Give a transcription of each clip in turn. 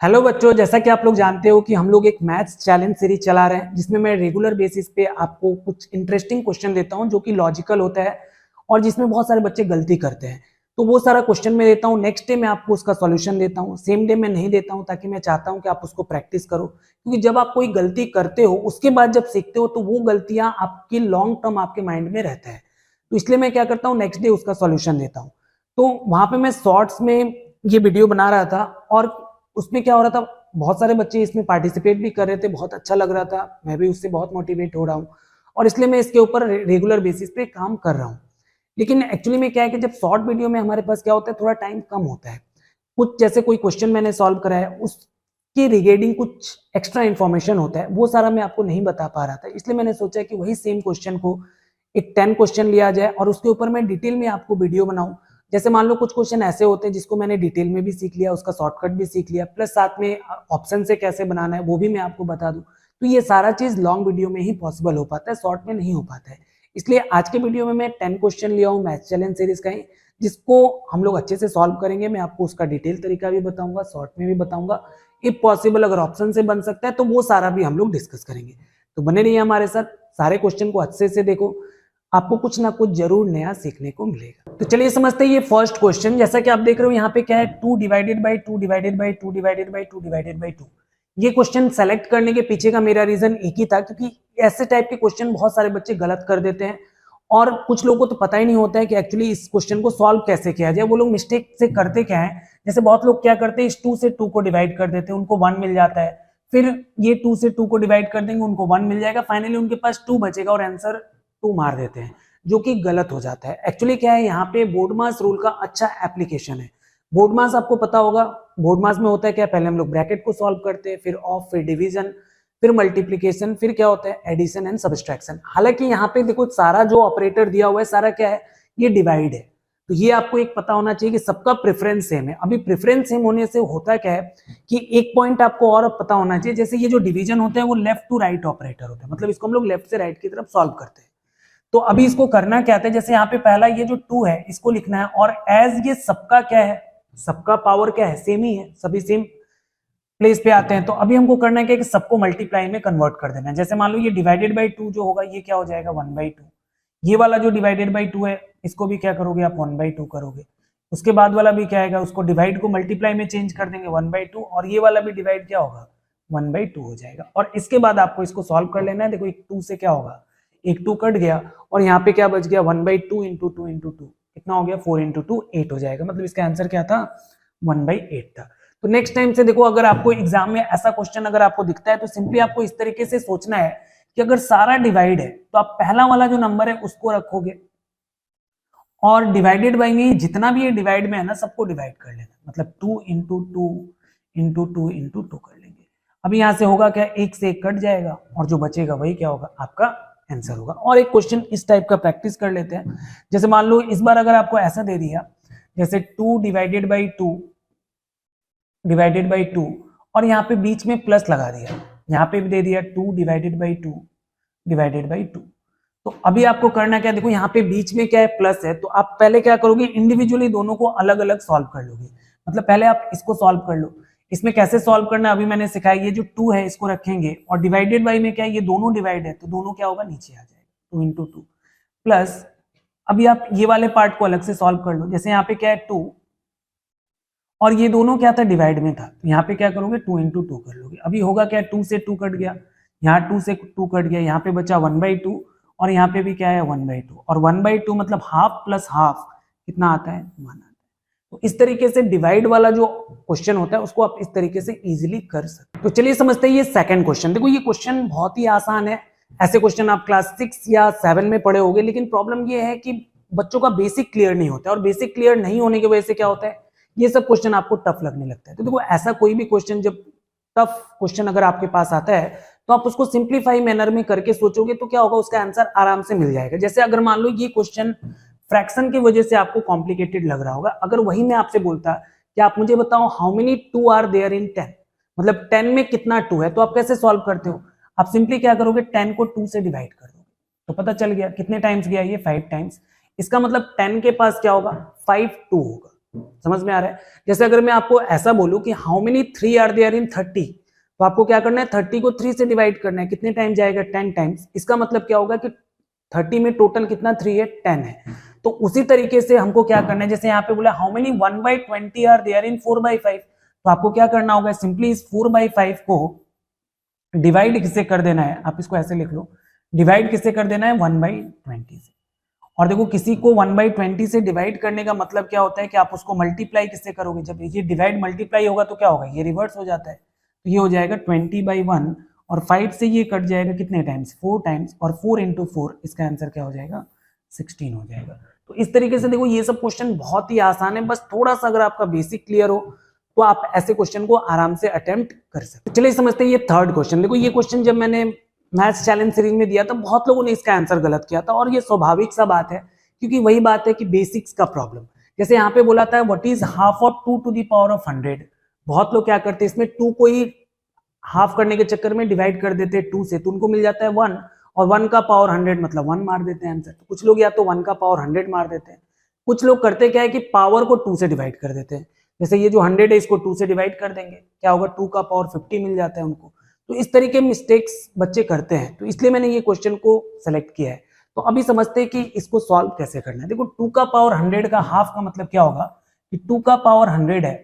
Hello बच्चों, जैसा कि आप लोग जानते हो कि हम लोग एक मैथ्स चैलेंज सीरीज चला रहे हैं जिसमें मैं रेगुलर बेसिस पे आपको कुछ इंटरेस्टिंग क्वेश्चन देता हूं जो कि लॉजिकल होता है और जिसमें बहुत सारे बच्चे गलती करते हैं। तो वो सारा क्वेश्चन मैं देता हूं, नेक्स्ट डे मैं आपको उसका सॉल्यूशन देता हूं, सेम डे मैं नहीं देता हूं ताकि मैं चाहता हूं कि आप उसको प्रैक्टिस करो, क्योंकि जब आप कोई गलती करते हो उसके बाद जब सीखते हो तो वो गलतियां आपकी लॉन्ग टर्म आपके माइंड में रहता है। तो इसलिए मैं क्या करता हूँ, नेक्स्ट डे उसका सॉल्यूशन देता हूँ। तो वहां पे मैं शॉर्ट्स में ये वीडियो बना रहा था और उसमें क्या हो रहा था, बहुत सारे बच्चे इसमें पार्टिसिपेट भी कर रहे थे, बहुत अच्छा लग रहा था, मैं भी उससे बहुत मोटिवेट हो रहा हूँ और इसलिए मैं इसके ऊपर रेगुलर बेसिस पे काम कर रहा हूँ। लेकिन एक्चुअली में क्या है कि जब शॉर्ट वीडियो में हमारे पास क्या होता है, थोड़ा टाइम कम होता है। कुछ जैसे कोई क्वेश्चन मैंने सॉल्व करा है उसके रिगार्डिंग कुछ एक्स्ट्रा इन्फॉर्मेशन होता है, वो सारा मैं आपको नहीं बता पा रहा था, इसलिए मैंने सोचा कि वही सेम क्वेश्चन को एक 10 क्वेश्चन लिया जाए और उसके ऊपर मैं डिटेल में आपको वीडियो बनाऊं। जैसे मान लो कुछ क्वेश्चन ऐसे होते हैं जिसको मैंने डिटेल में भी सीख लिया, उसका शॉर्टकट भी सीख लिया, प्लस साथ में ऑप्शन से कैसे बनाना है वो भी मैं आपको बता दूं। तो ये सारा चीज लॉन्ग वीडियो में ही पॉसिबल हो पाता है, शॉर्ट में नहीं हो पाता है। इसलिए आज के वीडियो में मैं 10 क्वेश्चन लिया हूँ मैथ चैलेंज सीरीज का ही, जिसको हम लोग अच्छे से सॉल्व करेंगे। मैं आपको उसका डिटेल तरीका भी बताऊंगा, शॉर्ट में भी बताऊंगा, इफ पॉसिबल अगर ऑप्शन से बन सकता है तो वो सारा भी हम लोग डिस्कस करेंगे। तो बने रहिए हमारे साथ, सारे क्वेश्चन को अच्छे से देखो, आपको कुछ ना कुछ जरूर नया सीखने को मिलेगा। तो चलिए समझते हैं ये फर्स्ट क्वेश्चन। जैसा कि आप देख रहे हो यहाँ पे क्या है, 2 divided by 2 divided by 2 divided by 2 divided by 2। ये क्वेश्चन सेलेक्ट करने के पीछे का मेरा रीजन एक ही था, क्योंकि ऐसे टाइप के क्वेश्चन बहुत सारे बच्चे गलत कर देते हैं और कुछ लोगों को तो पता ही नहीं होता है कि एक्चुअली इस क्वेश्चन को सॉल्व कैसे किया जाए। वो लोग मिस्टेक से करते क्या है, जैसे बहुत लोग क्या करते हैं, इस 2 से 2 को डिवाइड कर देते हैं, उनको 1 मिल जाता है, फिर ये 2 से 2 को डिवाइड कर देंगे, उनको 1 मिल जाएगा, फाइनली उनके पास 2 बचेगा और आंसर 2 मार देते हैं, जो कि गलत हो जाता है। एक्चुअली क्या है, यहाँ पे बोर्डमास रूल का अच्छा एप्लीकेशन है। बोर्डमास आपको पता होगा, बोर्डमास में होता है क्या, पहले हम लोग ब्रैकेट को सॉल्व करते हैं, फिर ऑफ, फिर डिवीजन, फिर मल्टीप्लीकेशन, फिर क्या होता है, एडिशन एंड सब्सट्रैक्शन। हालांकि यहाँ पे देखो सारा जो ऑपरेटर दिया हुआ है सारा क्या है, ये डिवाइड है। तो ये आपको एक पता होना चाहिए कि सबका प्रेफरेंस सेम है। अभी प्रेफरेंस सेम होने से होता क्या है कि एक पॉइंट आपको और पता होना चाहिए, जैसे ये जो डिवीजन होते हैं वो लेफ्ट टू राइट ऑपरेटर होते हैं, मतलब इसको हम लोग लेफ्ट से राइट की तरफ सॉल्व करते हैं। तो अभी इसको करना क्या था, जैसे यहाँ पे पहला ये जो 2 है इसको लिखना है, और एज ये सबका क्या है, सबका पावर क्या है, सेम ही है, सभी सेम प्लेस पे आते हैं। तो अभी हमको करना है कि सबको मल्टीप्लाई में कन्वर्ट कर देना है। जैसे मान लो ये डिवाइडेड बाई 2 जो होगा ये क्या हो जाएगा, 1/2। ये वाला जो डिवाइडेड बाई 2 है इसको भी क्या करोगे आप, 1/2 करोगे। उसके बाद वाला भी क्या आएगा, उसको डिवाइड को मल्टीप्लाई में चेंज कर देंगे, 1/2, और ये वाला भी डिवाइड क्या होगा, 1/2 हो जाएगा। और इसके बाद आपको इसको सॉल्व कर लेना है। देखो एक 2 से क्या होगा, एक 2 कट गया और यहाँ पे क्या बच गया, 1/2 इंटू 2 इंटू 2 कितना हो गया, 4 इंटू 2 8 हो जाएगा। मतलब इसका आंसर क्या था, 1/8 था। तो नेक्स्ट टाइम से देखो, अगर आपको एग्जाम में ऐसा क्वेश्चन अगर आपको दिखता है तो सिंपली आपको इस तरीके से सोचना है कि अगर सारा डिवाइड है तो आप पहला वाला जो नंबर है उसको रखोगे और डिवाइडेड बाई में जितना भी ये डिवाइड में है ना सबको डिवाइड कर लेना, मतलब 2 इंटू 2 इंटू 2 इंटू 2 कर लेंगे। अभी यहां से होगा क्या, एक से एक कट जाएगा और जो बचेगा वही क्या होगा, आपका आंसर होगा। और एक क्वेश्चन इस टाइप का प्रैक्टिस कर लेते हैं। जैसे मान लो इस बार अगर आपको ऐसा दे दिया, जैसे 2 डिवाइडेड बाई 2 डिवाइडेड बाई 2 और यहाँ पे बीच में प्लस लगा दिया, यहाँ पे भी दे दिया 2 डिवाइडेड बाई 2 डिवाइडेड बाई 2। तो अभी आपको करना क्या, देखो यहाँ पे बीच में क्या है, प्लस है, तो आप पहले क्या करोगे, इंडिविजुअली दोनों को अलग अलग सॉल्व कर लोगे। मतलब पहले आप इसको सॉल्व कर लो। इसमें कैसे सॉल्व करना अभी मैंने सिखाया, ये जो 2 है इसको रखेंगे और डिवाइडेड बाई में क्या है, ये दोनों डिवाइड है तो दोनों क्या होगा, नीचे आ जाएगा, 2 इंटू 2 प्लस। अभी आप ये वाले पार्ट को अलग से सॉल्व कर लो। जैसे यहाँ पे क्या है 2 और ये दोनों क्या था, डिवाइड में था, तो यहाँ पे क्या करोगे, 2 इंटू 2 कर लोगे। अभी होगा क्या, 2 से 2 कट गया, यहाँ 2 से 2 कट गया, यहाँ पे बचा 1/2 और यहाँ पे भी क्या है 1/2, और 1/2 मतलब हाफ प्लस हाफ कितना आता है, 1 आता है। तो इस तरीके से डिवाइड वाला जो क्वेश्चन होता है उसको आप इस तरीके से इजीली कर सकते हो। तो चलिए समझते हैं ये सेकंड क्वेश्चन। देखो ये क्वेश्चन बहुत ही आसान है, ऐसे क्वेश्चन आप क्लास 6 या 7 में पढ़े होंगे, लेकिन प्रॉब्लम ये है कि बच्चों का बेसिक क्लियर नहीं होता है, और बेसिक क्लियर नहीं होने की वजह से क्या होता है, ये सब क्वेश्चन आपको टफ लगने लगता है। तो देखो ऐसा कोई भी क्वेश्चन, जब टफ क्वेश्चन अगर आपके पास आता है तो आप उसको सिंप्लीफाई मैनर में करके सोचोगे तो क्या होगा, उसका आंसर आराम से मिल जाएगा। जैसे अगर मान लो ये क्वेश्चन फ्रैक्शन की वजह से आपको कॉम्प्लिकेटेड लग रहा होगा, अगर वही मैं आपसे बोलता कि आप मुझे बताओ how many 2 are there in 10, मतलब 10 में कितना 2 है, तो आप कैसे सॉल्व करते हो, आप सिंपली क्या करोगे, 10 को 2 से डिवाइड कर दोगे, तो पता चल गया कितने टाइम्स गया, ये 5 टाइम्स। इसका मतलब 10 के पास क्या होगा, 5 2 होगा। समझ में आ रहा है? जैसे अगर मैं आपको ऐसा बोलूं कि how many 3 are there in 30, तो आपको क्या करना है, 30 को 3 से डिवाइड करना है, कितने टाइम जाएगा, 10 टाइम्स। इसका मतलब क्या होगा कि 30 में टोटल कितना 3 है, 10 है। तो उसी तरीके से हमको क्या करना है, जैसे यहाँ पे बोला how many 1/20 are there in 4/5, तो आपको क्या करना होगा, सिंपली इस 4/5 को डिवाइड किससे कर देना है, आप इसको ऐसे लिख लो, डिवाइड किससे कर देना है, 1/20 से। और देखो किसी को 1/20 से डिवाइड करने का मतलब क्या होता है कि आप उसको मल्टीप्लाई किससे करोगे, जब ये डिवाइड मल्टीप्लाई होगा तो क्या होगा, ये रिवर्स हो जाता है, तो ये हो जाएगा 20/1, और 5 से ये कट जाएगा कितने टाइम्स, 4 टाइम्स, और 4 × 4, इसका आंसर क्या हो जाएगा, 16 हो जाएगा। तो इस तरीके से देखो ये सब क्वेश्चन बहुत ही आसान है, बस थोड़ा सा अगर आपका बेसिक क्लियर हो तो आप ऐसे क्वेश्चन को आराम से अटेम्प्ट कर सकते हो। चलिए समझते हैं ये थर्ड क्वेश्चन। देखो ये क्वेश्चन जब मैंने मैथ्स चैलेंज सीरीज में दिया था, बहुत लोगों ने इसका आंसर गलत किया था, और ये स्वाभाविक सा बात है, क्योंकि वही बात है कि बेसिक्स का प्रॉब्लम। जैसे यहाँ पे बोला था what is half of 2 to the power of 100, बहुत लोग क्या करते हैं, इसमें 2 को ही हाफ करने के चक्कर में डिवाइड कर देते हैं 2 से, तो उनको मिल जाता है 1, और 1 का पावर 100 मतलब 1 मार देते हैं आंसर। तो कुछ लोग या तो 1 का पावर 100 मार देते हैं, कुछ लोग करते क्या है कि पावर को 2 से डिवाइड कर देते हैं। जैसे ये जो 100 है इसको 2 से डिवाइड कर देंगे, क्या होगा, 2 का पावर 50 मिल जाता है उनको। तो इस तरीके मिस्टेक्स बच्चे करते हैं, तो इसलिए मैंने ये क्वेश्चन को सेलेक्ट किया है। तो अभी समझते हैं कि इसको सॉल्व कैसे करना है। देखो 2 का पावर 100 का हाफ का मतलब क्या होगा कि 2 का पावर 100 है,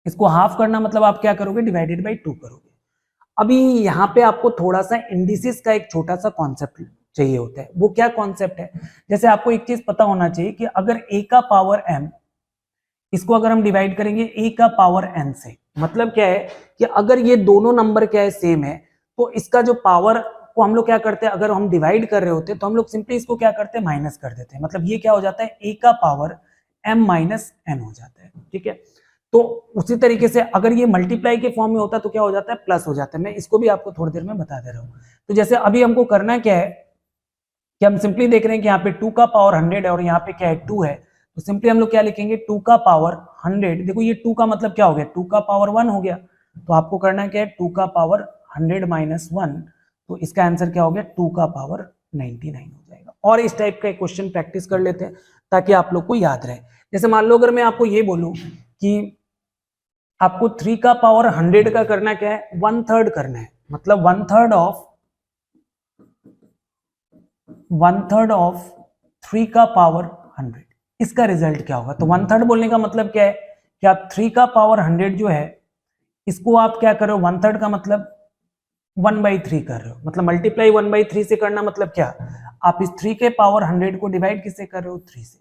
इसको हाफ करना मतलब आप क्या करोगे, डिवाइडेड बाई 2 करोगे। अभी यहाँ पे आपको थोड़ा सा इंडिसेस का एक छोटा सा कॉन्सेप्ट चाहिए होता है। वो क्या कॉन्सेप्ट है, जैसे आपको एक चीज पता होना चाहिए कि अगर a का पावर m, इसको अगर हम डिवाइड करेंगे a का पावर n से, मतलब क्या है कि अगर ये दोनों नंबर क्या है, सेम है, तो इसका जो पावर को हम लोग क्या करते हैं, अगर हम डिवाइड कर रहे होते तो हम लोग सिंपली इसको क्या करते हैं, माइनस कर देते हैं। मतलब ये क्या हो जाता है, a का पावर m माइनस n हो जाता है, ठीक है। तो उसी तरीके से अगर ये मल्टीप्लाई के फॉर्म में होता तो क्या हो जाता है, प्लस हो जाता है। मैं इसको भी आपको थोड़ी देर में बता दे रहा हूँ। तो जैसे अभी हमको करना क्या है कि हम सिंपली देख रहे हैं कि यहाँ पे 2 का पावर 100 है और यहाँ पे क्या है, 2 है, तो सिंपली हम लोग क्या लिखेंगे, 2 का पावर 100। देखो ये 2 का मतलब क्या हो गया, 2 का पावर 1 हो गया, तो आपको करना क्या है, 2 का पावर 100 माइनस 1, तो इसका आंसर क्या हो गया, 2 का पावर 99 हो जाएगा। और इस टाइप का क्वेश्चन प्रैक्टिस कर लेते हैं ताकि आप लोग को याद रहे। जैसे मान लो अगर मैं आपको ये बोलूं कि आपको 3 का पावर 100 का करना क्या है, 1/3 करना है, मतलब 1/3 ऑफ 3 का पावर 100, इसका रिजल्ट क्या होगा। तो 1/3 बोलने का मतलब क्या है कि आप 3 का पावर 100 जो है इसको आप क्या कर रहे हो, 1/3 का मतलब 1/3 कर रहे हो, मतलब मल्टीप्लाई 1/3 से करना मतलब क्या, आप इस 3 के पावर 100 को डिवाइड किससे कर रहे हो, 3 से।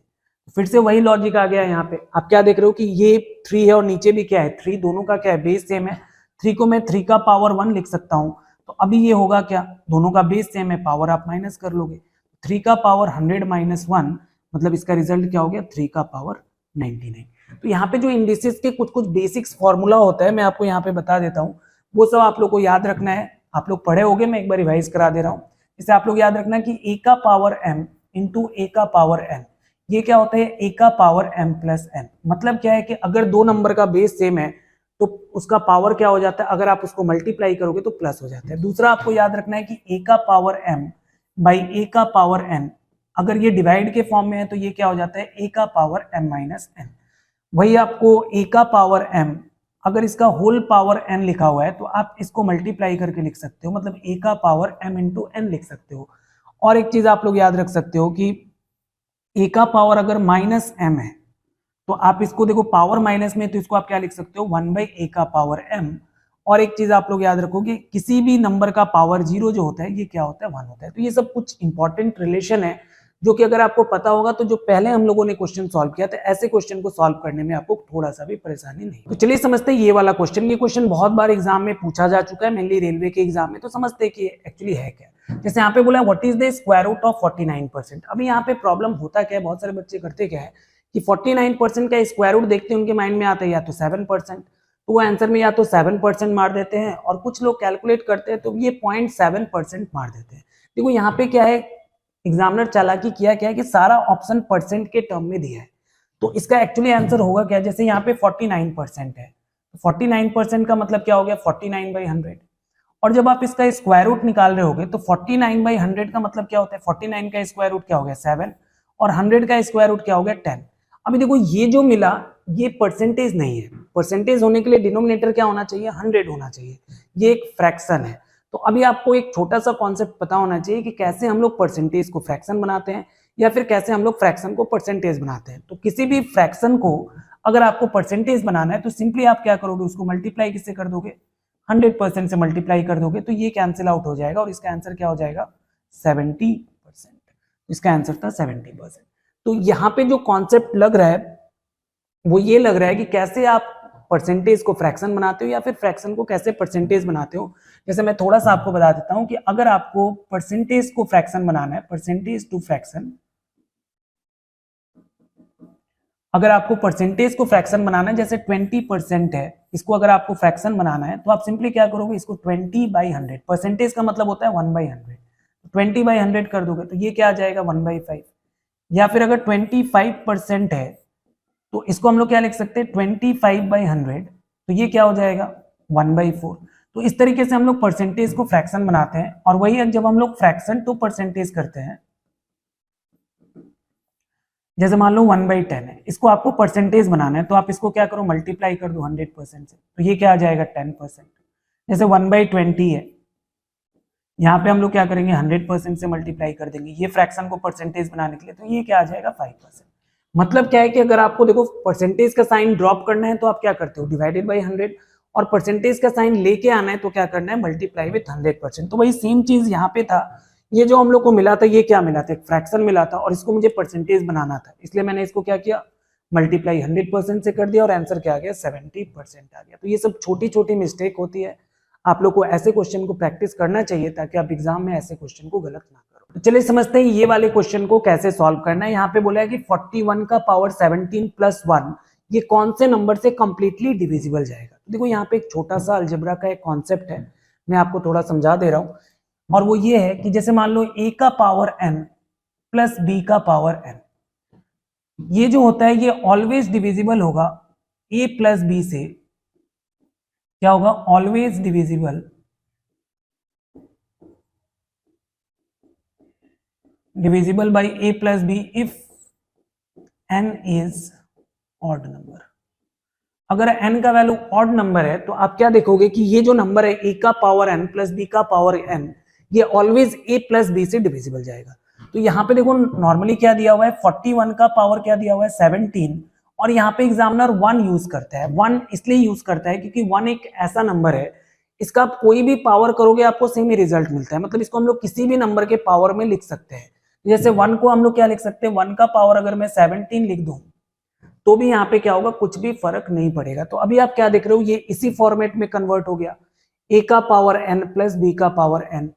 फिर से वही लॉजिक आ गया यहाँ पे, आप क्या देख रहे हो कि ये 3 है और नीचे भी क्या है 3, दोनों का क्या है, बेस सेम है। 3 को मैं 3 का पावर 1 लिख सकता हूँ, तो अभी ये होगा क्या, दोनों का बेस सेम है, पावर आप माइनस कर लोगे, 3 का पावर 100 माइनस 1, मतलब इसका रिजल्ट क्या हो गया, 3 का पावर 99। तो यहाँ पे जो इंडिसेस के कुछ कुछ बेसिक्स फॉर्मूला होता है, मैं आपको यहाँ पे बता देता हूँ, वो सब आप लोग को याद रखना है। आप लोग पढ़े होगे, मैं एक बार रिवाइज करा दे रहा हूँ। इसे आप लोग याद रखना कि a का पावर m इंटू a का पावर n, ये क्या होता है, a का पावर m प्लस n। मतलब क्या है कि अगर दो नंबर का बेस सेम है तो उसका पावर क्या हो जाता है, अगर आप उसको मल्टीप्लाई करोगे तो प्लस हो जाता है। दूसरा आपको याद रखना है कि a का पावर m बाई a का पावर n, अगर ये डिवाइड के फॉर्म में है तो ये क्या हो जाता है, a का पावर m माइनस n। वही आपको a का पावर m, अगर इसका होल पावर n लिखा हुआ है तो आप इसको मल्टीप्लाई करके लिख सकते हो, मतलब a का पावर m इंटू n लिख सकते हो। और एक चीज आप लोग याद रख सकते हो कि a का पावर अगर माइनस m है तो आप इसको देखो पावर माइनस में, तो इसको आप क्या लिख सकते हो, 1/a का पावर m। और एक चीज आप लोग याद रखोगे, किसी भी नंबर का पावर 0 जो होता है ये क्या होता है, 1 होता है। तो ये सब कुछ इंपॉर्टेंट रिलेशन है जो कि अगर आपको पता होगा तो जो पहले हम लोगों ने क्वेश्चन सॉल्व किया था, ऐसे क्वेश्चन को सॉल्व करने में आपको थोड़ा सा भी परेशानी नहीं। तो चलिए समझते हैं ये वाला क्वेश्चन। ये क्वेश्चन बहुत बार एग्जाम में पूछा जा चुका है, मेनली रेलवे के एग्जाम में, तो समझते हैं कि एक्चुअली है क्या। जैसे यहाँ पे बोला what is the square root of 49%। अभी यहाँ पे प्रॉब्लम होता क्या है, बहुत सारे बच्चे करते क्या है कि 49% का स्क्वायर रूट देखते हैं उनके माइंड में आता है या तो 7%, तो वो आंसर में या तो 7% मार देते हैं, और कुछ लोग कैलकुलेट करते हैं तो ये 0.7% मार देते हैं। देखो यहाँ पे क्या है, एग्जामिनर चालाकी किया क्या है कि सारा ऑप्शन परसेंट के टर्म में दिया है, तो इसका एक्चुअली आंसर होगा क्या, जैसे यहाँ पे 49% है, 49% का मतलब क्या हो गया, 49/100। और जब आप इसका स्क्वायर रूट निकाल रहे होगे तो 49/100 का मतलब क्या होता है, 49 का स्क्वायर रूट क्या हो गया 7, और 100 का स्क्वायर रूट क्या हो गया 10। अभी देखो ये जो मिला ये परसेंटेज नहीं है, परसेंटेज होने के लिए डिनोमिनेटर क्या होना चाहिए, 100 होना चाहिए, ये एक फ्रैक्शन है। तो अभी आपको एक छोटा सा कॉन्सेप्ट पता होना चाहिए कि कैसे हम लोग परसेंटेज को फ्रैक्शन बनाते हैं या फिर कैसे हम लोग फ्रैक्शन को परसेंटेज बनाते हैं। तो किसी भी फ्रैक्शन को अगर आपको परसेंटेज बनाना है तो सिंपली आप क्या करोगे, उसको मल्टीप्लाई किससे कर दोगे, 100% से मल्टीप्लाई कर दोगे, तो ये कैंसिल आउट हो जाएगा और इसका आंसर क्या हो जाएगा, 70%। इसका आंसर था 70%। तो यहाँ पे जो कॉन्सेप्ट लग रहा है वो ये लग रहा है कि कैसे आप परसेंटेज को फ्रैक्शन बनाते हो या फिर फ्रैक्शन को कैसे परसेंटेज बनाते हो। जैसे मैं थोड़ा सा आपको बता देता हूं कि अगर आपको परसेंटेज को फ्रैक्शन बनाना है, परसेंटेज टू फ्रैक्शन, अगर आपको परसेंटेज को फ्रैक्शन बनाना है, जैसे 20% है, इसको अगर आपको फ्रैक्शन बनाना है तो आप सिंपली क्या करोगे, इसको 20/100, परसेंटेज का मतलब होता है 1/100, 20/100 कर दोगे तो ये क्या आ जाएगा, 1/5। या फिर अगर 25% है तो इसको हम लोग क्या लिख सकते हैं, 25/100, तो ये क्या हो जाएगा, 1/4। तो इस तरीके से हम लोग परसेंटेज को फ्रैक्शन बनाते हैं। और वही जब हम लोग फ्रैक्शन टू परसेंटेज करते हैं, जैसे मान लो 1/10 है, इसको आपको परसेंटेज बनाना है तो आप इसको क्या करो, मल्टीप्लाई कर दो 100% से, तो ये क्या आ जाएगा, 10%। जैसे 1/20 है, यहाँ पे हम लोग क्या करेंगे, 100% से मल्टीप्लाई कर देंगे ये फ्रैक्शन को परसेंटेज बनाने के लिए, तो ये क्या आ जाएगा, 5%। मतलब क्या है कि अगर आपको देखो परसेंटेज का साइन ड्रॉप करना है तो आप क्या करते हो, डिवाइडेड बाई 100, और परसेंटेज का साइन लेके आना है तो क्या करना है, मल्टीप्लाई विथ 100%। तो वही सेम चीज यहाँ पे था, ये जो हम लोग को मिला था ये क्या मिला था, एक फ्रैक्शन मिला था और इसको मुझे परसेंटेज बनाना था, इसलिए मैंने इसको क्या किया, मल्टीप्लाई 100% से कर दिया और आंसर क्या आ गया, 70% आ गया। तो ये सब छोटी छोटी मिस्टेक होती है, आप लोग को ऐसे क्वेश्चन को प्रैक्टिस करना चाहिए ताकि आप एग्जाम में ऐसे क्वेश्चन को गलत ना करो। तो चलिए समझते हैं ये वाले क्वेश्चन को कैसे सॉल्व करना है। यहाँ पे बोला है कि 41 का पावर 17 + 1 ये कौन से नंबर से कंप्लीटली डिविजिबल जाएगा। तो देखो यहाँ पे एक छोटा सा अलजेब्रा का एक कॉन्सेप्ट है, मैं आपको थोड़ा समझा दे रहा हूँ, और वो ये है कि जैसे मान लो a का पावर n प्लस b का पावर n, ये जो होता है ये ऑलवेज डिविजिबल होगा a प्लस b से, क्या होगा, always divisible by a plus b if n is odd number. अगर n का वैल्यू ऑड नंबर है तो आप क्या देखोगे कि ये जो नंबर है a का पावर n प्लस b का पावर n, ये ऑलवेज a प्लस b से डिविजिबल जाएगा। तो यहाँ पे देखो नॉर्मली क्या दिया हुआ है, 41 का पावर क्या दिया हुआ है, 17, और यहाँ पे एग्जामिनर 1 यूज करता है। 1 इसलिए यूज करता है क्योंकि 1 एक ऐसा नंबर है, इसका आप कोई भी पावर करोगे आपको सेम ही रिजल्ट मिलता है, मतलब इसको हम लोग किसी भी नंबर के पावर में लिख सकते हैं। जैसे 1 को हम लोग क्या लिख सकते हैं, 1 का पावर अगर मैं 17 लिख दूं तो भी यहाँ पे क्या होगा, कुछ भी फर्क नहीं पड़ेगा। तो अभी आप क्या देख रहे हो, ये इसी फॉर्मेट में कन्वर्ट हो गया, a का पावर n प्लस b का पावर n,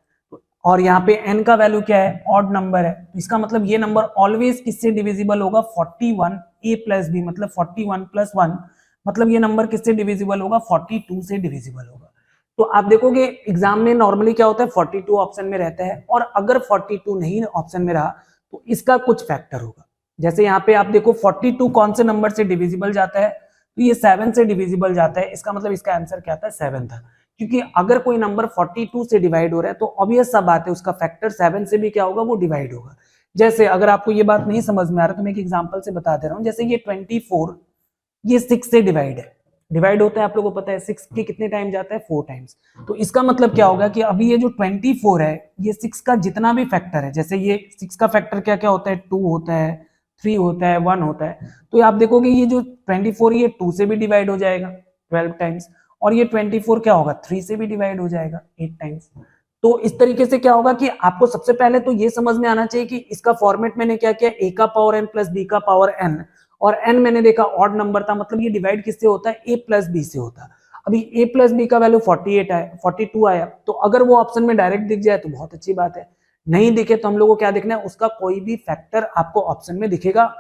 और यहाँ पे n का वैल्यू क्या है, ऑड नंबर है, तो इसका मतलब ये नंबर ऑलवेज किससे डिविजिबल होगा, 41 a प्लस b, मतलब 41 + 1, मतलब ये नंबर किससे डिविजिबल होगा, 42 से डिविजिबल होगा। तो आप देखोगे एग्जाम में नॉर्मली क्या होता है, 42 ऑप्शन में रहता है, और अगर 42 नहीं ऑप्शन में रहा तो इसका कुछ फैक्टर होगा। जैसे यहाँ पे आप देखो 42 कौन से नंबर से डिविजिबल जाता है, तो ये 7 से डिविजिबल जाता है, इसका मतलब इसका आंसर क्या था, 7 था। क्योंकि अगर कोई नंबर 42 से डिवाइड हो रहा है तो ऑब्वियस सा बात है उसका फैक्टर 7 से भी क्या होगा, वो डिवाइड होगा। जैसे अगर आपको ये बात नहीं समझ में आ रहा तो मैं एक एग्जांपल से बता दे रहा हूँ। जैसे ये 24 ये 6 से डिवाइड होता है, आप लोगों को पता है 6 के कितने टाइम जाता है, 4 टाइम्स। तो इसका मतलब क्या होगा कि अभी ये जो 24 है ये 6 का जितना भी फैक्टर है, जैसे ये 6 का फैक्टर क्या क्या होता है, 2 होता है, 3 होता है, 1 होता है, तो आप देखोगे ये जो 24 ये 2 से भी डिवाइड हो जाएगा 12 टाइम्स, और ये 24 क्या होगा, 3 से भी डिवाइड हो जाएगा 8 टाइम्स। तो इस तरीके से क्या होगा कि आपको सबसे पहले तो ये समझ में आना चाहिए कि इसका फॉर्मेट मैंने क्या किया, a का पावर n प्लस b का पावर n, और n मैंने देखा ऑड नंबर था, मतलब ये डिवाइड किससे होता है, a प्लस b से होता है। अभी a प्लस b का वैल्यू 48 आया, 42 आया, तो अगर वो ऑप्शन में डायरेक्ट दिख जाए तो बहुत अच्छी बात है, नहीं दिखे तो हम लोगों को क्या देखना है, उसका कोई भी फैक्टर आपको ऑप्शन में दिखेगा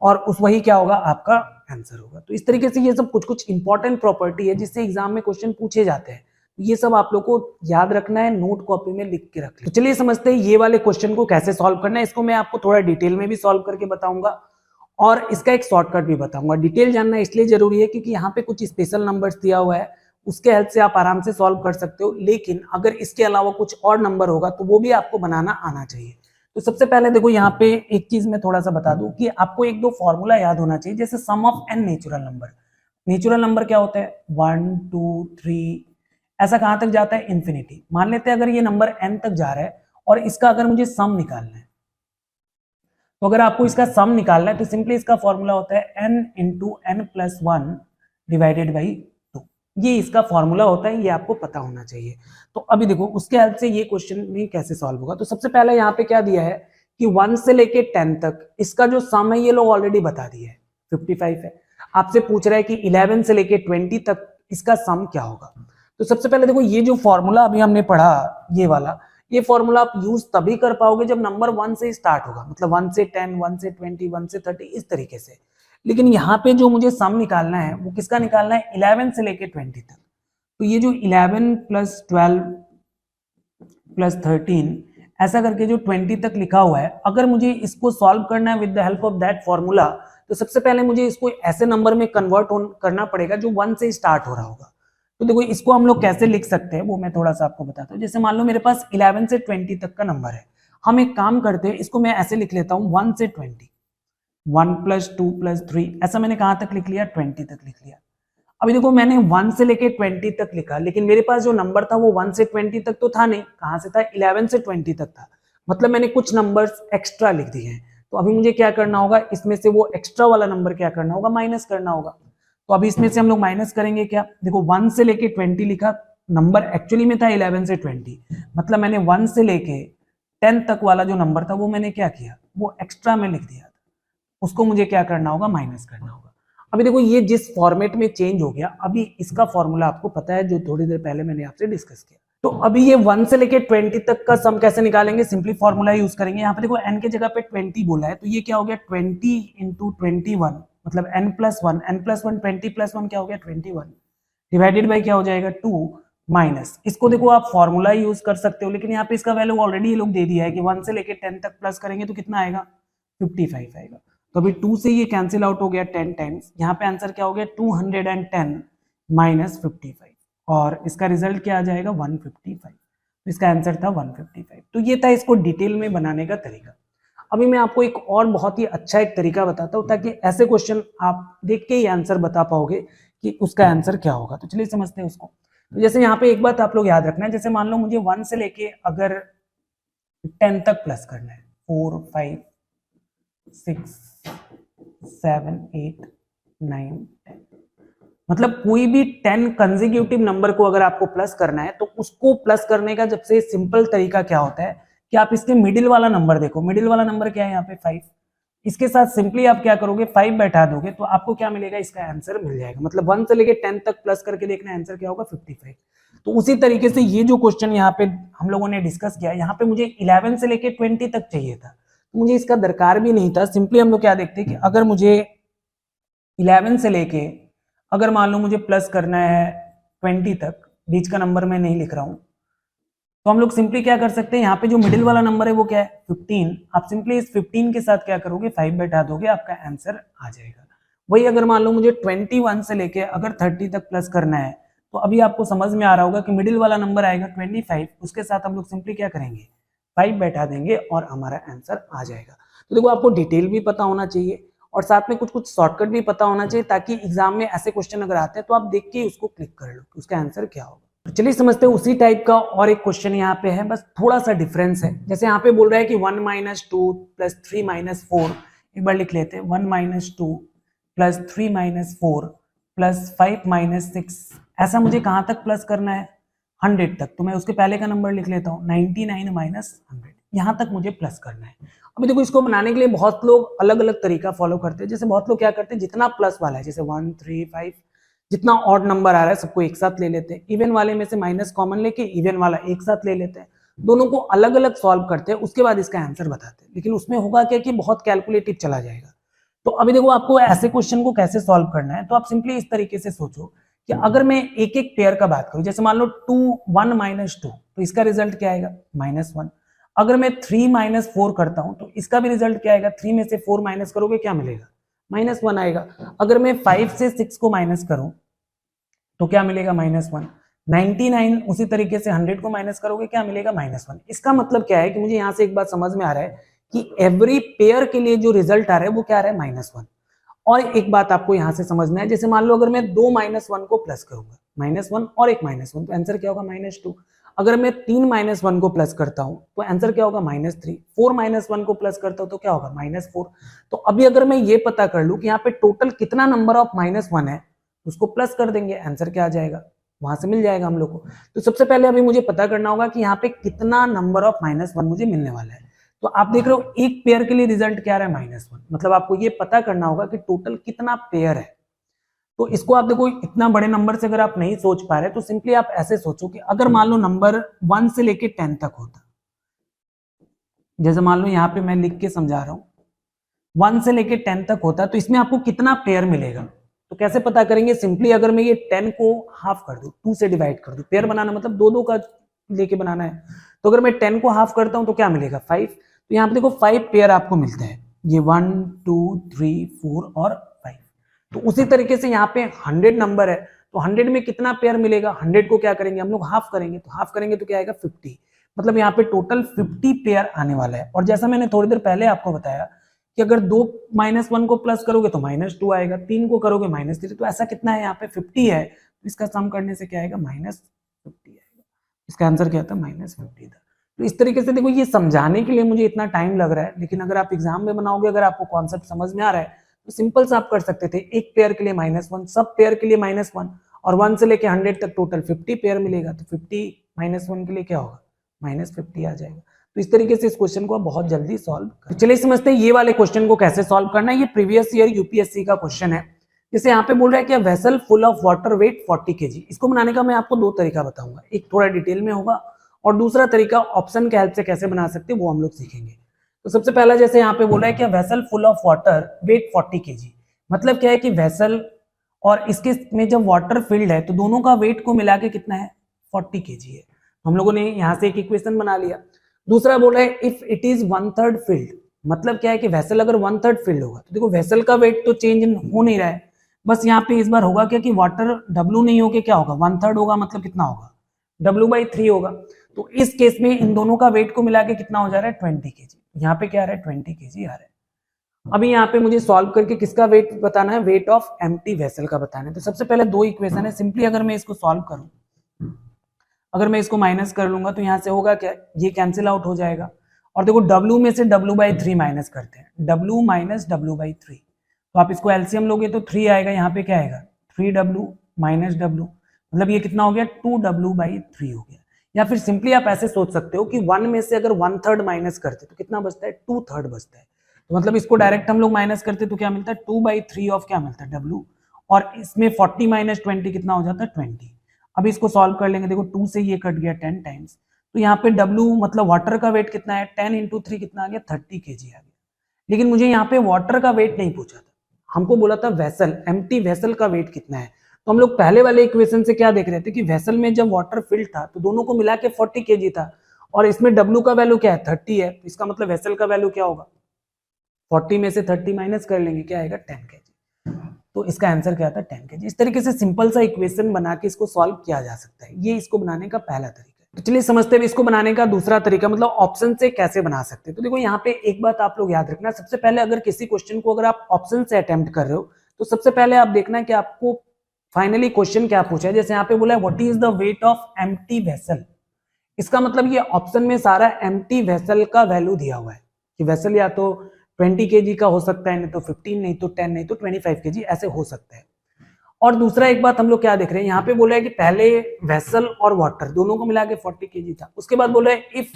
और उस वही क्या होगा, आपका आंसर होगा। तो इस तरीके से ये सब कुछ कुछ इंपॉर्टेंट प्रॉपर्टी है जिससे एग्जाम में क्वेश्चन पूछे जाते हैं, ये सब आप लोग को याद रखना है, नोट कॉपी में लिख के रख ले। तो चलिए समझते हैं ये वाले क्वेश्चन को कैसे सॉल्व करना है। इसको मैं आपको थोड़ा डिटेल में भी सॉल्व करके बताऊंगा और इसका एक शॉर्टकट भी बताऊंगा। डिटेल जानना इसलिए जरूरी है क्योंकि यहाँ पे कुछ स्पेशल नंबर्स दिया हुआ है, उसके हेल्प से आप आराम से सॉल्व कर सकते हो, लेकिन अगर इसके अलावा कुछ और नंबर होगा तो वो भी आपको बनाना आना चाहिए। तो सबसे पहले देखो यहाँ पे एक चीज मैं थोड़ा सा बता दूं कि आपको एक दो फॉर्मूला याद होना चाहिए, जैसे sum of an natural number. Natural number क्या होता है, 1 2 3, ऐसा कहां तक जाता है, इंफिनिटी। मान लेते हैं अगर ये नंबर एन तक जा रहा है और इसका अगर मुझे सम निकालना है, तो अगर आपको इसका सम निकालना है तो सिंपली इसका फॉर्मूला होता है n into N plus one divided by 2। ये इसका फॉर्मूला होता है, ये आपको पता होना चाहिए। तो अभी देखो उसके हेल्प से ये क्वेश्चन भी कैसे सॉल्व होगा। तो सबसे पहले यहाँ पे क्या दिया है कि 1 से लेके 10 तक इसका जो सम है ये लोग ऑलरेडी बता दिए है, 55 है। आपसे पूछ रहा है कि 11 से लेके 20 तक इसका सम क्या होगा। तो सबसे पहले देखो ये जो फॉर्मूला अभी हमने पढ़ा, ये वाला, ये फॉर्मूला आप यूज तभी कर पाओगे जब नंबर 1 से स्टार्ट होगा, मतलब 1 से 10, 1 से 20, 1 से 30, इस तरीके से। लेकिन यहाँ पे जो मुझे सम निकालना है वो किसका निकालना है, 11 से लेके 20 तक। तो ये जो 11 प्लस 12 प्लस 13 ऐसा करके जो 20 तक लिखा हुआ है, अगर मुझे इसको सॉल्व करना है with the help of that formula, तो सबसे पहले मुझे इसको ऐसे नंबर में कन्वर्ट करना पड़ेगा जो 1 से स्टार्ट हो रहा होगा। तो देखो इसको हम लोग कैसे लिख सकते हैं वो मैं थोड़ा सा आपको बताता हूँ। जैसे मान लो मेरे पास 11 से 20 तक का नंबर है, हम एक काम करते हैं, इसको मैं ऐसे लिख लेता हूँ 1 से 20, 1 प्लस 2 प्लस 3, ऐसा मैंने कहां तक लिख लिया, 20 तक लिख लिया। अभी देखो मैंने 1 से लेके 20 तक लिखा, लेकिन मेरे पास जो नंबर था वो 1 से 20 तक तो था नहीं, कहां से था, 11 से 20 तक था। मतलब मैंने कुछ नंबर्स एक्स्ट्रा लिख दिए हैं। तो अभी मुझे क्या करना होगा, इसमें से वो एक्स्ट्रा वाला नंबर क्या करना होगा, माइनस करना होगा। तो अभी इसमें से हम लोग माइनस करेंगे क्या, देखो 1 से लेके 20 लिखा, नंबर एक्चुअली में था 11 से 20, मतलब मैंने 1 से लेके 10 तक वाला जो नंबर था वो मैंने क्या किया, वो एक्स्ट्रा में लिख दिया था, उसको मुझे क्या करना होगा, माइनस करना होगा। अभी देखो ये जिस फॉर्मेट में चेंज हो गया, अभी इसका फॉर्मूला आपको पता है जो थोड़ी देर पहले मैंने आपसे डिस्कस किया। तो अभी ये 1 से लेके 20 तक का सम कैसे निकालेंगे, सिंपली फॉर्मूला यूज करेंगे। यहाँ पे देखो n के जगह पे 20 बोला है, तो ये क्या हो गया, 20 इंटू 21, मतलब n plus one, n plus one 20 plus one क्या हो गया 21, डिवाइडेड बाई क्या हो जाएगा 2 माइनस, इसको देखो आप फॉर्मूला यूज कर सकते हो, लेकिन यहाँ पे इसका वैल्यू ऑलरेडी ये लोग दे दिया है कि 1 से लेके 10 तक प्लस करेंगे तो कितना आएगा, 55 आएगा। तो अभी 2 से ये कैंसिल आउट हो गया 10 टाइम्स, यहाँ पे आंसर क्या हो गया 210 माइनस 55, और इसका रिजल्ट क्या आ जाएगा 155। तो इसका आंसर था 155। तो ये था इसको डिटेल में बनाने का तरीका। अभी मैं आपको एक और बहुत ही अच्छा एक तरीका बताता हूँ, ताकि ऐसे क्वेश्चन आप देख के ही आंसर बता पाओगे कि उसका आंसर क्या होगा। तो चलिए समझते हैं उसको। तो जैसे यहाँ पे एक बात आप लोग याद रखना है, जैसे मान लो मुझे 1 से लेके अगर 10 तक प्लस करना है, 4 5 6 7 8 9 10, मतलब कोई भी 10 कंसेक्यूटिव नंबर को अगर आपको प्लस करना है, तो उसको प्लस करने का सबसे सिंपल तरीका क्या होता है कि आप इसके मिडिल वाला नंबर देखो, मिडिल वाला नंबर क्या है यहाँ पे 5, इसके साथ सिंपली आप क्या करोगे 5 बैठा दोगे, तो आपको क्या मिलेगा, इसका आंसर मिल जाएगा। मतलब 1 से लेके 10 तक प्लस करके देखना आंसर क्या होगा 55। तो उसी तरीके से ये जो क्वेश्चन यहाँ पे हम लोगों ने डिस्कस किया, यहाँ पे मुझे 11 से लेके 20 तक चाहिए था, तो मुझे इसका दरकार भी नहीं था। सिंपली हम लोग क्या देखते हैं कि अगर मुझे 11 से लेके अगर मान लो मुझे प्लस करना है 20 तक, बीच का नंबर मैं नहीं लिख रहा हूं, तो हम लोग सिंपली क्या कर सकते हैं, यहाँ पे जो मिडिल वाला नंबर है वो क्या है 15, आप सिंपली इस 15 के साथ क्या करोगे 5 बैठा दोगे, आपका आंसर आ जाएगा। वही अगर मान लो मुझे 21 से लेके अगर 30 तक प्लस करना है, तो अभी आपको समझ में आ रहा होगा कि मिडिल वाला नंबर आएगा 25, उसके साथ हम लोग सिंपली क्या करेंगे 5 बैठा देंगे और हमारा आंसर आ जाएगा। तो देखो आपको डिटेल भी पता होना चाहिए और साथ में कुछ कुछ शॉर्टकट भी पता होना चाहिए, ताकि एग्जाम में ऐसे क्वेश्चन अगर आते हैं तो आप देख के उसको क्लिक कर लो कि उसका आंसर क्या होगा। तो चलिए समझते हैं उसी टाइप का और एक क्वेश्चन यहाँ पे है, बस थोड़ा सा डिफरेंस है। जैसे यहाँ पे बोल रहा है कि 1 माइनस 2 प्लस 3 माइनस 4, एक बार लिख लेते हैं 1 minus 2 plus 3 minus 4 plus 5 minus 6, ऐसा मुझे कहाँ तक प्लस करना है 100 तक। तो मैं उसके पहले का नंबर लिख लेता हूँ 99 माइनस 100, यहाँ तक मुझे प्लस करना है। अभी देखो इसको बनाने के लिए बहुत लोग अलग अलग तरीका फॉलो करते हैं। जैसे बहुत लोग क्या करते हैं, जितना प्लस वाला है जैसे 1 3 5, जितना ऑड नंबर आ रहा है सबको एक साथ ले लेते हैं, इवन वाले में से माइनस कॉमन लेके इवन वाला एक साथ ले लेते हैं, दोनों को अलग अलग सॉल्व करते हैं, उसके बाद इसका आंसर बताते हैं। लेकिन उसमें होगा क्या कि बहुत कैलकुलेटिव चला जाएगा। तो अभी देखो आपको ऐसे क्वेश्चन को कैसे सॉल्व करना है, तो आप सिंपली इस तरीके से सोचो कि अगर मैं एक एक पेयर का बात करूं, जैसे मान लो 2 1 माइनस 2, तो इसका रिजल्ट क्या आएगा -1। अगर मैं 3 माइनस 4 करता हूं तो इसका भी रिजल्ट क्या आएगा, 3 में से 4 माइनस करोगे क्या मिलेगा -1 आएगा। अगर मैं 5 से 6 को माइनस करूं तो क्या मिलेगा -1। 99 उसी तरीके से 100 को माइनस करोगे क्या मिलेगा -1। इसका मतलब क्या है कि मुझे यहाँ से एक बात समझ में आ रहा है कि एवरी पेयर के लिए जो रिजल्ट आ रहा है वो क्या आ रहा है -1। और एक बात आपको यहाँ से समझना है, जैसे मान लो अगर मैं दो -1 को प्लस करूंगा, -1 और एक -1, तो आंसर क्या होगा -2। अगर मैं 3 -1 को प्लस करता हूं तो आंसर क्या होगा -3। 4 -1 को प्लस करता हूं तो क्या होगा -4। तो अभी अगर मैं ये पता कर लूं कि यहाँ पे टोटल कितना नंबर ऑफ -1 है, उसको प्लस कर देंगे, आंसर क्या आ जाएगा, वहां से मिल जाएगा हम लोग को। तो सबसे पहले अभी मुझे पता करना होगा कि यहाँ पे कितना नंबर ऑफ -1 मुझे मिलने वाला है। तो आप देख रहे हो एक पेयर के लिए रिजल्ट क्या आ रहा है -1, मतलब आपको ये पता करना होगा कि टोटल कितना पेयर है। तो इसको आप देखो, इतना बड़े नंबर से अगर आप नहीं सोच पा रहे तो सिंपली आप ऐसे सोचो कि अगर मान लो नंबर 1 से लेके 10 तक होता, जैसे मान लो यहाँ पे मैं लिख के समझा रहा हूं 1 से लेके 10 तक होता, तो इसमें आपको कितना पेयर मिलेगा। तो कैसे पता करेंगे, सिंपली अगर मैं ये 10 को हाफ कर दूं, 2 से डिवाइड कर दूं, पेयर बनाना मतलब दो दो का लेके बनाना है, तो अगर मैं 10 को हाफ करता हूं तो क्या मिलेगा 5। तो यहाँ पे देखो 5 पेयर आपको मिलते हैं, ये 1 2 3 4 और 5। तो उसी तरीके से यहाँ पे 100 नंबर है, तो 100 में कितना पेयर मिलेगा, 100 को क्या करेंगे हम लोग हाफ करेंगे, तो हाफ करेंगे तो क्या आएगा 50। मतलब यहाँ पे टोटल 50 पेयर आने वाला है। और जैसा मैंने थोड़ी देर पहले आपको बताया कि अगर 2 -1 को प्लस करोगे तो -2 आएगा, 3 को करोगे -3, तो ऐसा कितना है यहाँ पे 50 है, तो इसका सम करने से क्या आएगा -50 आएगा। इसका आंसर क्या था -50 था। तो इस तरीके से देखो, ये समझाने के लिए मुझे इतना टाइम लग रहा है, लेकिन अगर आप एग्जाम में बनाओगे, अगर आपको कॉन्सेप्ट समझ में आ रहा है तो सिंपल सा आप कर सकते थे, एक पेयर के लिए -1, सब पेयर के लिए -1, और 1 से लेके 100 तक टोटल 50 पेयर मिलेगा, तो 50 -1 के लिए क्या होगा -50 आ जाएगा। तो इस तरीके से इस क्वेश्चन को आप बहुत जल्दी सॉल्व कर। चलिए समझते हैं ये वाले क्वेश्चन को कैसे सॉल्व करना है। ये प्रीवियस ईयर यूपीएससी का क्वेश्चन है। जैसे यहाँ पे बोल रहा है कि vessel full of water weight 40 kg। इसको बनाने का मैं आपको दो तरीका बताऊंगा, एक थोड़ा डिटेल में होगा और दूसरा तरीका ऑप्शन के हेल्प से कैसे बना सकते हैं वो हम लोग सीखेंगे। तो सबसे पहला जैसे यहाँ पे बोला है कि vessel full of water weight 40 kg, मतलब क्या है कि वेसल और इसके में जब वाटर फिल्ड है तो दोनों का वेट को मिला के कितना है 40 kg है। हम लोगों ने यहाँ से एक इक्वेशन बना लिया। दूसरा बोला है इफ इट इज 1/3 फिल्ड, मतलब क्या है कि वेसल अगर 1/3 फिल्ड होगा तो देखो वेसल का वेट तो चेंज हो नहीं रहा है, बस यहाँ पे इस बार होगा क्या कि वाटर W नहीं होके क्या होगा 1/3 होगा, मतलब कितना होगा W/3 होगा। तो इस केस में इन दोनों का वेट को मिला के कितना हो जा रहा है 20 kg। यहाँ पे क्या आ रहा है 20 kg आ रहा है। अभी यहाँ पे मुझे सॉल्व करके किसका वेट बताना है, वेट ऑफ एम्प्टी वेसल का बताना है। तो सबसे पहले दो इक्वेशन है, सिंपली अगर मैं इसको सॉल्व करूं, अगर मैं इसको माइनस कर लूंगा तो यहाँ से होगा क्या, ये कैंसिल आउट हो जाएगा। और देखो W में से W/3 माइनस करते हैं, W माइनस W/3, तो आप इसको एलसीएम लोगे तो 3 आएगा, यहाँ पे क्या आएगा 3W माइनस W, मतलब ये कितना हो गया 2W/3 हो गया। या फिर सिंपली आप ऐसे सोच सकते हो कि 1 में से अगर 1/3 माइनस करते तो कितना बचता है 2/3 बचता है। तो मतलब इसको डायरेक्ट हम लोग माइनस करते तो क्या मिलता है 2/3 ऑफ क्या मिलता है W, और इसमें 40 माइनस 20 कितना हो जाता है 20। अब इसको सॉल्व कर लेंगे, देखो 2 से ये कट गया 10 टाइम्स, तो यहाँ पे W मतलब वाटर का वेट कितना है 10 × 3 कितना आ गया 30 kg आ गया। लेकिन मुझे यहाँ पे वाटर का वेट नहीं पूछा था, हमको बोला था वेसल, एम्प्टी वेसल का वेट कितना है। तो हम लोग पहले वाले इक्वेशन से क्या देख रहे थे कि वेसल में जब वाटर फिल्ड था तो दोनों को मिला के 40 kg था, और इसमें W का वैल्यू क्या है 30 है, तो इसका मतलब वेसल का वैल्यू क्या होगा 40 में से 30 माइनस कर लेंगे, क्या आएगा 10 kg। तो इसका आंसर क्या था 10 kg। इस तरीके से सिंपल सा इक्वेशन बना के इसको सॉल्व किया जा सकता है, ये इसको बनाने का पहला तरीका है। तो चलिए समझते हैं इसको बनाने का दूसरा तरीका, मतलब ऑप्शन से कैसे बना सकते हैं। तो देखो यहाँ पे एक बात आप लोग याद रखना, सबसे पहले अगर किसी क्वेश्चन को अगर आप ऑप्शन से अटेम्प्ट कर रहे हो तो सबसे पहले आप देखना कि आपको फाइनली क्वेश्चन क्या पूछा है। जैसे यहाँ पे बोला है what is the weight of empty vessel, इसका मतलब ये ऑप्शन में सारा एम्प्टी वेसल का वैल्यू दिया हुआ है कि वेसल या तो 20 kg का हो सकता है, नहीं तो 15, नहीं तो 10, नहीं तो 25 kg ऐसे हो सकता है। और दूसरा एक बात हम लोग क्या देख रहे हैं, यहाँ पे बोला है कि पहले वेसल और वाटर दोनों को मिला के 40 kg था, उसके बाद बोला है इफ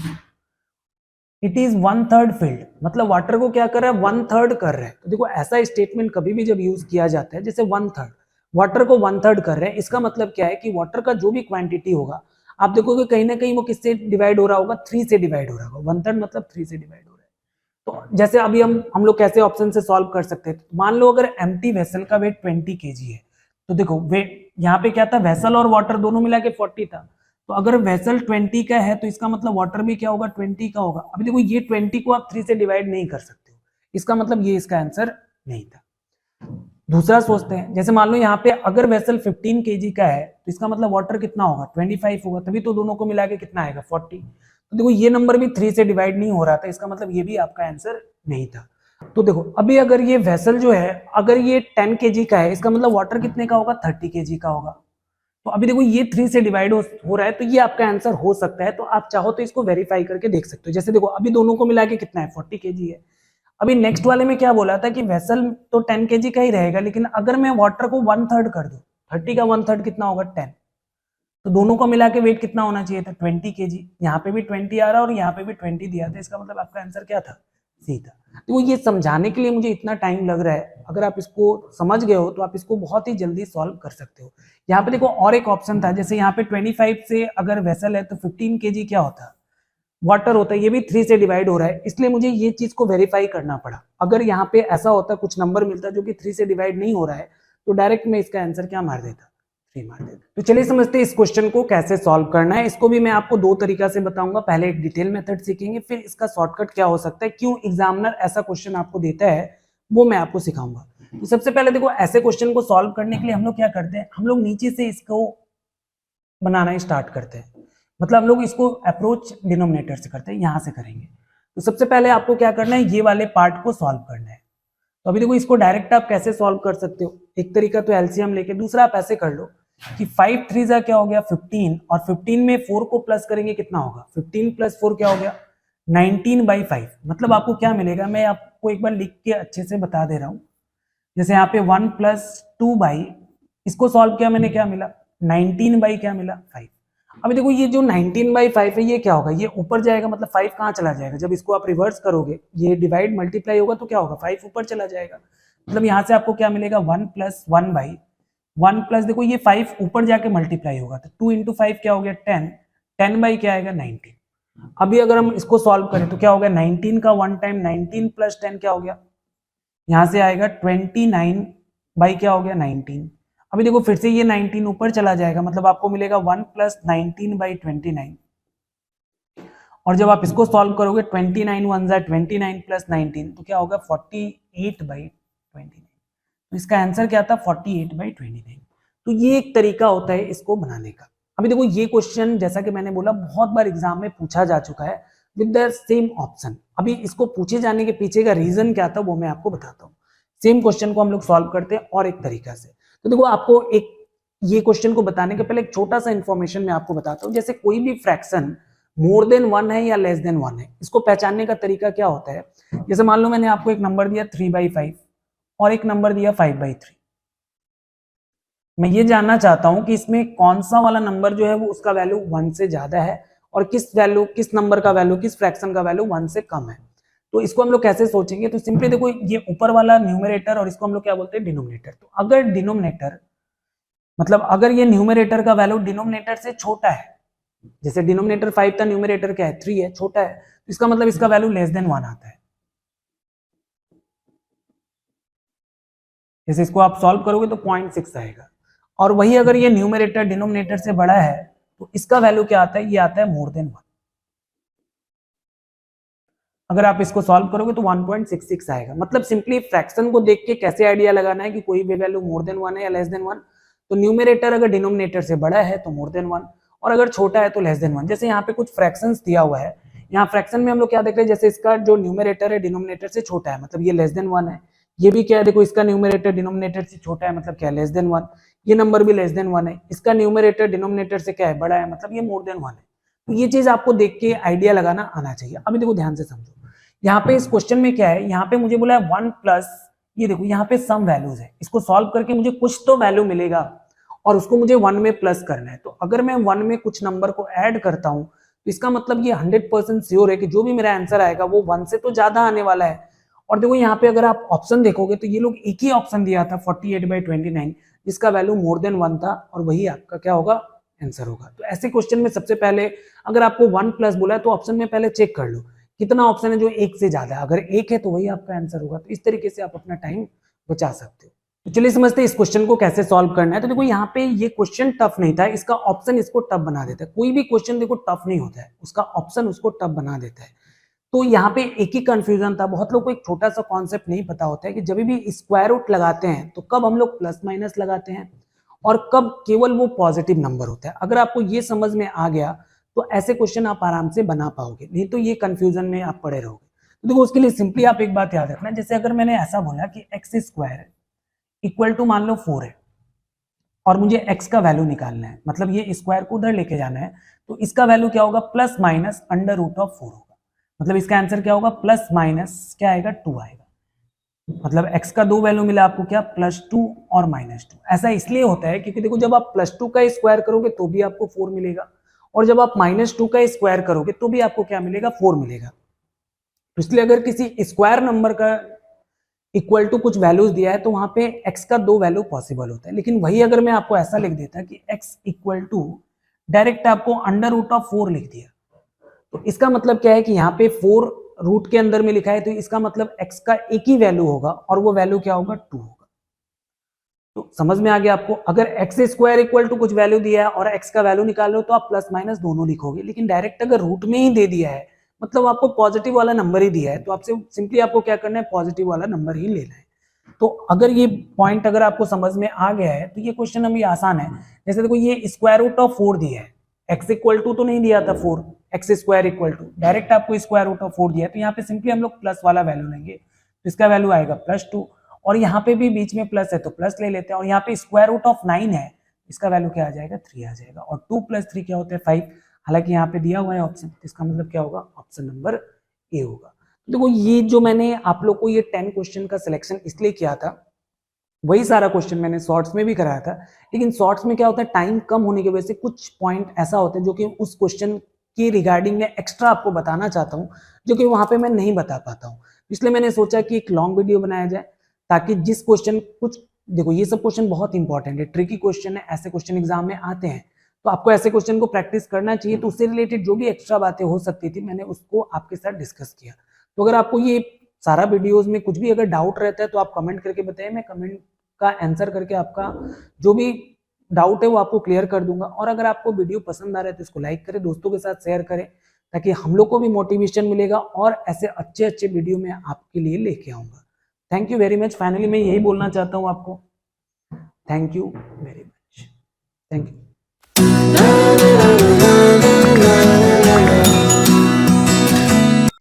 इट इज 1/3 फिल्ड, मतलब वाटर को क्या कर रहा है 1/3 कर रहा है। तो देखो ऐसा स्टेटमेंट कभी भी जब यूज किया जाता है, जैसे 1/3 वाटर को 1/3 कर रहे हैं, इसका मतलब क्या है कि वाटर का जो भी क्वांटिटी होगा आप देखोगे कहीं ना कहीं वो किससे डिवाइड हो रहा होगा 3 से डिवाइड हो रहा होगा, 1/3 मतलब 3 से डिवाइड हो रहा है। तो जैसे अभी हम लोग कैसे ऑप्शन से सॉल्व कर सकते हैं, मान लो अगर एम्प्टी वेसल का वेट 20 kg है, तो देखो वेट यहाँ पे क्या था वेसल और वाटर दोनों मिला के 40 था, तो अगर वेसल 20 का है तो इसका मतलब वाटर भी क्या होगा 20 का होगा। अभी देखो ये 20 को आप 3 से डिवाइड नहीं कर सकते हो, इसका मतलब ये इसका आंसर नहीं था। दूसरा सोचते हैं, जैसे मान लो यहाँ पे अगर वेसल 15 kg का है तो इसका मतलब वाटर कितना होगा 25 होगा, तभी तो दोनों को मिला के कितना आएगा 40। तो देखो ये नंबर भी 3 से डिवाइड नहीं हो रहा था, इसका मतलब ये भी आपका आंसर नहीं था। तो देखो अभी अगर ये वेसल जो है अगर ये 10 kg का है, इसका मतलब वाटर कितने का होगा 30 kg का होगा। तो अभी देखो ये 3 से डिवाइड हो रहा है, तो ये आपका आंसर हो सकता है। तो आप चाहो तो इसको वेरीफाई करके देख सकते हो। जैसे देखो अभी दोनों को मिला के कितना है 40 kg है। अभी नेक्स्ट वाले में क्या बोला था कि वेसल तो 10 kg का ही रहेगा, लेकिन अगर मैं वाटर को 1/3 कर दूं, 30 का 1/3 कितना होगा 10, तो दोनों को मिला के वेट कितना होना चाहिए था 20 kg। यहाँ पे भी 20 आ रहा है और यहाँ पे भी 20 दिया था, इसका मतलब आपका आंसर क्या था सी था। तो ये समझाने के लिए मुझे इतना टाइम लग रहा है, अगर आप इसको समझ गए हो तो आप इसको बहुत ही जल्दी सॉल्व कर सकते हो। यहाँ पे देखो और एक ऑप्शन था, जैसे यहाँ पे 25 से अगर वेसल है तो 15 kg क्या होता है वाटर होता है, ये भी 3 से डिवाइड हो रहा है, इसलिए मुझे ये चीज को वेरीफाई करना पड़ा। अगर यहाँ पे ऐसा होता कुछ नंबर मिलता जो कि 3 से डिवाइड नहीं हो रहा है, तो डायरेक्ट मैं इसका आंसर क्या मार देता 3 मार देता। तो चलिए समझते हैं इस क्वेश्चन को कैसे सॉल्व करना है। इसको भी मैं आपको दो तरीका से बताऊंगा, पहले एक डिटेल मेथड सीखेंगे, फिर इसका शॉर्टकट क्या हो सकता है, क्यों एग्जामिनर ऐसा क्वेश्चन आपको देता है वो मैं आपको सिखाऊंगा। तो सबसे पहले देखो ऐसे क्वेश्चन को सॉल्व करने के लिए हम लोग क्या करते हैं, हम लोग नीचे से इसको बनाना स्टार्ट करते हैं, मतलब हम लोग इसको अप्रोच डिनोमिनेटर से करते हैं, यहां से करेंगे। तो सबसे पहले आपको क्या करना है, ये वाले पार्ट को सॉल्व करना है। तो अभी देखो इसको डायरेक्ट आप कैसे सॉल्व कर सकते हो, एक तरीका तो एलसीएम लेके, दूसरा आप ऐसे कर लो कि 5 3 जा क्या हो गया 15, और 15 में 4 को प्लस करेंगे कितना होगा 15 प्लस 4 क्या हो गया 19/5। मतलब आपको क्या मिलेगा, मैं आपको एक बार लिख के अच्छे से बता दे रहा हूं। जैसे यहाँ पे 1 + 2/, इसको सॉल्व किया मैंने, क्या मिला 19 क्या मिला 5। अभी देखो ये जो 19/5 है ये क्या होगा, ये ऊपर जाएगा, मतलब 5 कहाँ चला जाएगा, जब इसको आप रिवर्स करोगे ये डिवाइड मल्टीप्लाई होगा तो क्या होगा 5 ऊपर चला जाएगा। मतलब यहाँ से आपको क्या मिलेगा 1 + 1/1 प्लस देखो ये 5 ऊपर जाके मल्टीप्लाई होगा, तो 2 × 5 क्या हो गया 10, 10 क्या आएगा 19। अभी अगर हम इसको सॉल्व करें तो क्या होगा 19 का 1 टाइम 19 + 10 क्या हो गया, यहाँ से आएगा 29 क्या हो गया 19। अभी देखो फिर से ये 19 ऊपर चला जाएगा, मतलब आपको मिलेगा 1 + 19/29। और जब आप इसको सॉल्व करोगे 29 1 = 29 + 19 तो क्या होगा 48/29। तो इसका आंसर क्या था 48/29। तो ये एक तरीका होता है इसको बनाने का। अभी देखो ये क्वेश्चन जैसा कि मैंने बोला बहुत बार एग्जाम में पूछा जा चुका है विद द सेम ऑप्शन। अभी इसको पूछे जाने के पीछे का रीजन क्या था वो मैं आपको बताता हूँ। सेम क्वेश्चन को हम लोग सॉल्व करते हैं और एक तरीका से। तो देखो आपको एक ये क्वेश्चन को बताने के पहले एक छोटा सा इंफॉर्मेशन मैं आपको बताता हूँ। जैसे कोई भी फ्रैक्शन मोर देन 1 है या लेस देन 1 है, इसको पहचानने का तरीका क्या होता है। जैसे मान लो मैंने आपको एक नंबर दिया 3/5 और एक नंबर दिया 5/3। मैं ये जानना चाहता हूं कि इसमें कौन सा वाला नंबर जो है वो उसका वैल्यू 1 से ज्यादा है और किस नंबर का वैल्यू, किस फ्रैक्शन का वैल्यू 1 से कम है। तो इसको हम लोग कैसे सोचेंगे, तो सिंपली देखो ये ऊपर वाला न्यूमरेटर और इसको हम लोग क्या बोलते हैं डिनोमिनेटर। तो अगर डिनोमिनेटर मतलब अगर ये न्यूमरेटर का वैल्यू डिनोमिनेटर से छोटा है, जैसे डिनोमिनेटर 5 था न्यूमरेटर क्या है 3 है, छोटा है, तो इसका मतलब इसका वैल्यू लेस देन 1 आता है। जैसे इसको आप सॉल्व करोगे तो 0.6 आएगा। और वही अगर ये न्यूमरेटर डिनोमिनेटर से बड़ा है तो इसका वैल्यू क्या आता है, ये आता है मोर देन 1। अगर आप इसको सॉल्व करोगे तो 1.66 आएगा। मतलब सिंपली फ्रैक्शन को देख के कैसे आइडिया लगाना है कि कोई भी वैल्यू मोर देन 1 है या लेस देन 1। तो न्यूमरेटर अगर डिनोमिनेटर से बड़ा है तो मोर देन 1 और अगर छोटा है तो लेस देन 1। जैसे यहाँ पे कुछ फ्रैक्शंस दिया हुआ है, यहाँ फ्रैक्शन में हम लोग क्या देख रहे हैं, जैसे इसका जो न्यूमरेटर है डिनोमिनेटर से छोटा है मतलब ये लेस देन 1 है। ये भी क्या है, देखो इसका न्यूमरेटर डिनोमिनेटर से छोटा है मतलब क्या है लेस देन 1। ये नंबर भी लेस देन 1 है, इसका न्यूमरेटर डिनोमिनेटर से क्या है बड़ा है मतलब ये मोर देन 1 है। तो ये चीज आपको देख के आइडिया लगाना आना चाहिए। अभी देखो ध्यान से समझो, यहाँ पे इस क्वेश्चन में क्या है, यहाँ पे मुझे बोला है 1 प्लस, ये देखो यहाँ पे सम वैल्यूज है, इसको सॉल्व करके मुझे कुछ तो वैल्यू मिलेगा और उसको मुझे 1 में प्लस करना है। तो अगर मैं 1 में कुछ नंबर को ऐड करता हूं तो इसका मतलब ये 100% श्योर है कि जो भी मेरा आंसर आएगा वो 1 से तो ज्यादा आने वाला है। और देखो यहाँ पे अगर आप ऑप्शन देखोगे तो ये लोग एक ही ऑप्शन दिया था 48/29 जिसका वैल्यू मोर देन 1 था और वही आपका क्या होगा आंसर होगा। तो ऐसे क्वेश्चन में सबसे पहले अगर आपको 1 प्लस बोला है तो ऑप्शन में पहले चेक कर लो कितना ऑप्शन है जो एक से ज्यादा है, अगर एक है तो वही आपका आंसर होगा। तो इस तरीके से आप अपना टाइम बचा सकते हो। तो चलिए समझते हैं इस क्वेश्चन को कैसे सॉल्व करना है। तो देखो यहाँ पे ये क्वेश्चन टफ नहीं था, इसका ऑप्शन इसको टफ बना देता है। कोई भी क्वेश्चन देखो टफ नहीं होता है, उसका ऑप्शन उसको टफ बना देता है। तो यहाँ पे एक ही कंफ्यूजन था, बहुत लोग को एक छोटा सा कॉन्सेप्ट नहीं पता होता है कि जब भी स्क्वायर रूट लगाते हैं तो कब हम लोग प्लस माइनस लगाते हैं और कब केवल वो पॉजिटिव नंबर होता है। अगर आपको ये समझ में आ गया तो ऐसे क्वेश्चन आप आराम से बना पाओगे, नहीं तो ये कंफ्यूजन में आप पड़े रहोगे। तो देखो उसके लिए सिंपली आप एक बात याद रखना, जैसे अगर मैंने ऐसा बोला कि एक्स स्क्वायर इक्वल टू मान लो 4 है और मुझे x का वैल्यू निकालना है, मतलब ये स्क्वायर को उधर लेके जाना है, तो इसका वैल्यू क्या होगा, plus minus under root of 4 होगा। मतलब इसका आंसर क्या होगा, प्लस माइनस क्या आएगा, 2 आएगा। मतलब x का दो वैल्यू मिला आपको, क्या, +2 और -2। ऐसा इसलिए होता है क्योंकि देखो जब आप +2 का स्क्वायर करोगे तो भी आपको 4 मिलेगा, और जब आप -2 का स्क्वायर करोगे तो भी आपको क्या मिलेगा, 4 मिलेगा। तो इसलिए अगर किसी स्क्वायर नंबर का इक्वल टू कुछ वैल्यूज दिया है तो वहां पे x का दो वैल्यू पॉसिबल होता है। लेकिन वही अगर मैं आपको ऐसा लिख देता कि x इक्वल टू डायरेक्ट आपको अंडर रूट ऑफ 4 लिख दिया, तो इसका मतलब क्या है कि यहाँ पे 4 रूट के अंदर में लिखा है, तो इसका मतलब x का एक ही वैल्यू होगा और वो वैल्यू क्या होगा, 2 होगा। तो समझ में आ गया आपको, अगर एक्स स्क्वायर इक्वल टू कुछ वैल्यू दिया है और x का वैल्यू निकाल रहे हो तो आप प्लस माइनस दोनों लिखोगे, लेकिन डायरेक्ट अगर रूट में ही दे दिया है मतलब आपको पॉजिटिव वाला नंबर ही दिया है, तो आपसे सिंपली आपको क्या करना है, पॉजिटिव वाला नंबर ही लेना है। तो अगर ये पॉइंट अगर आपको समझ में आ गया है तो ये क्वेश्चन अभी आसान है। जैसे देखो ये स्क्वायर रूट ऑफ 4 दिया है, x इक्वल टू तो नहीं दिया था 4, X square equal to, direct आपको स्क्वायर रूट ऑफ 4 दिया है, तो यहाँ पे सिंपली हम लोग प्लस वाला वैल्यू लेंगे, तो इसका वैल्यू आएगा +2, और यहाँ पे भी बीच में प्लस है तो प्लस ले लेते हैं, और यहाँ पे स्क्वायर रूट ऑफ 9 है, इसका वैल्यू क्या आ जाएगा, 3 आ जाएगा, और 2 + 3 क्या होता है, 5। हालांकि यहाँ पे दिया हुआ है ऑप्शन, इसका मतलब क्या होगा, ऑप्शन नंबर ए होगा। देखो ये जो मैंने आप लोग को ये 10 क्वेश्चन का सिलेक्शन इसलिए किया था, वही सारा क्वेश्चन मैंने शॉर्ट्स में भी कराया था, लेकिन शॉर्ट्स में क्या होता है, टाइम कम होने की वजह से कुछ पॉइंट ऐसा होता है जो कि उस क्वेश्चन की रिगार्डिंग में एक्स्ट्रा आपको बताना चाहता हूँ, जो कि वहां पे मैं नहीं बता पाता हूँ। इसलिए मैंने सोचा कि एक लॉन्ग वीडियो बनाया जाए, ताकि जिस क्वेश्चन कुछ, देखो ये सब क्वेश्चन बहुत इंपॉर्टेंट है, ट्रिकी क्वेश्चन है, ऐसे क्वेश्चन एग्जाम में आते हैं, तो आपको ऐसे क्वेश्चन को प्रैक्टिस करना चाहिए। तो उससे रिलेटेड जो भी एक्स्ट्रा बातें हो सकती थी मैंने उसको आपके साथ डिस्कस किया। तो अगर आपको ये सारा वीडियोज में कुछ भी अगर डाउट रहता है तो आप कमेंट करके बताइए, मैं कमेंट का आंसर करके आपका जो भी डाउट है वो आपको क्लियर कर दूंगा। और अगर आपको वीडियो पसंद आ रहा है तो इसको लाइक करें, दोस्तों के साथ शेयर करें, ताकि हम लोग को भी मोटिवेशन मिलेगा और ऐसे अच्छे अच्छे वीडियो में आपके लिए लेके आऊंगा। Thank you very much. Finally मैं यही बोलना चाहता हूँ आपको, thank you very much, thank you.